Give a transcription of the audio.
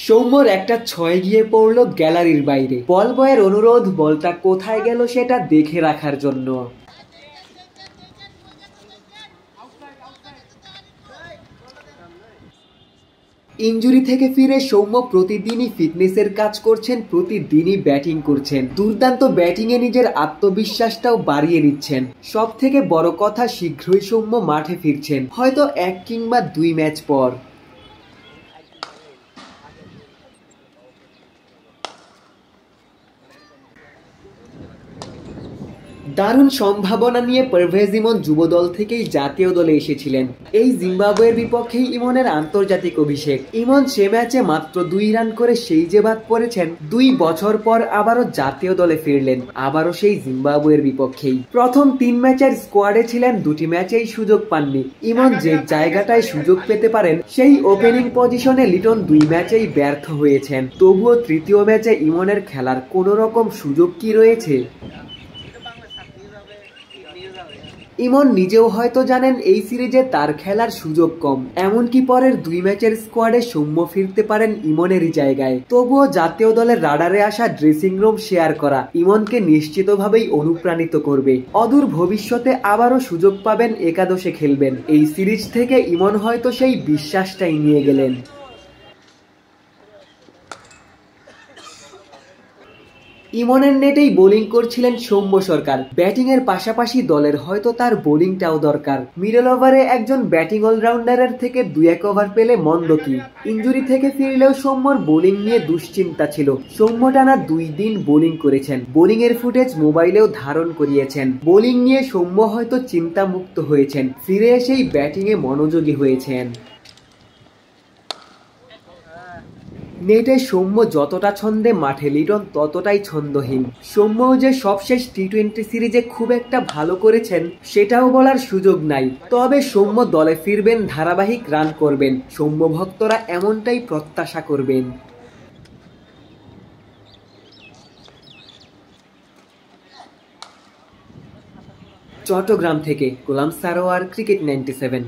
সৌম্যর একটা ছয় গিয়ে পড়লো গ্যালারির বাইরে। বল বয়ের অনুরোধ বলটা কোথায় গেল সেটা দেখে রাখার জন্য। ইনজুরি থেকে ফিরে সৌম্য প্রতিদিনই ফিটনেসের কাজ করছেন, প্রতিদিনই ব্যাটিং করছেন। দুর্দান্ত ব্যাটিংয়ে নিজের আত্মবিশ্বাসটাও বাড়িয়ে নিচ্ছেন। সব থেকে বড় কথা, শীঘ্রই সৌম্য মাঠে ফিরছেন, হয়তো 1 কিংবা 2 ম্যাচ পর। দারুণ সম্ভাবনা নিয়ে পারভেজ ইমন যুবদল থেকেই জাতীয় দলে এসেছিলেন। এই জিম্বাবুয়ের বিপক্ষেই ইমনের আন্তর্জাতিক অভিষেক। ইমন সে ম্যাচে মাত্র 2 রান করে সেই যে বাদ পড়েছেন। 2 বছর পর আবারও জাতীয় দলে ফিরলেন, আবারও সেই জিম্বাবুয়ের বিপক্ষেই। প্রথম 3 ম্যাচের স্কোয়াডে ছিলেন, 2টি ম্যাচেই সুযোগ পাননি। ইমন যে জায়গাটায় সুযোগ পেতে পারেন সেই ওপেনিং পজিশনে লিটন 2 ম্যাচেই ব্যর্থ হয়েছেন। তবুও তৃতীয় ম্যাচে ইমনের খেলার কোনো রকম সুযোগ কি রয়েছে? ইমন নিজেও হয়তো জানেন এই সিরিজে তার খেলার সুযোগ কম। এমনকি পরের 2 ম্যাচের স্কোয়াডে সৌম্য ফিরতে পারেন ইমনেরই জায়গায়। তবুও জাতীয় দলের রাডারে আসা ড্রেসিং রুম শেয়ার করা ইমনকে নিশ্চিতভাবেই অনুপ্রাণিত করবে। অদূর ভবিষ্যতে আবারও সুযোগ পাবেন, একাদশে খেলবেন। এই সিরিজ থেকে ইমন হয়তো সেই বিশ্বাসটাই নিয়ে গেলেন। ইমনের নেটেই বোলিং করছিলেন সৌম্য সরকার। ব্যাটিংয়ের পাশাপাশি দলের হয়তো তার বোলিংটাও দরকার। মিডল ওভারে একজন ব্যাটিং অলরাউন্ডারের থেকে 2-1 ওভার পেলে মন্দ কি। ইনজুরি থেকে ফিরলেও সৌম্যর বোলিং নিয়ে দুশ্চিন্তা ছিল। সৌম্য টানা 2 দিন বোলিং করেছেন, বোলিংয়ের ফুটেজ মোবাইলেও ধারণ করিয়েছেন। বোলিং নিয়ে সৌম্য হয়তো চিন্তামুক্ত হয়েছেন, ফিরে এসেই ব্যাটিংয়ে মনোযোগী হয়েছেন। নেটে সৌম্য যতটা ছন্দে, মাঠে লিটন ততটাই ছন্দহীন। সৌম্যও যে সবশেষ টি-20 সিরিজে খুব একটা ভালো করেছেন সেটাও বলার সুযোগ নাই। তবে সৌম্য দলে ফিরবেন, ধারাবাহিক রান করবেন, সৌম্য ভক্তরা এমনটাই প্রত্যাশা করবেন। চট্টগ্রাম থেকে গোলাম সারোয়ার, ক্রিকেট 97।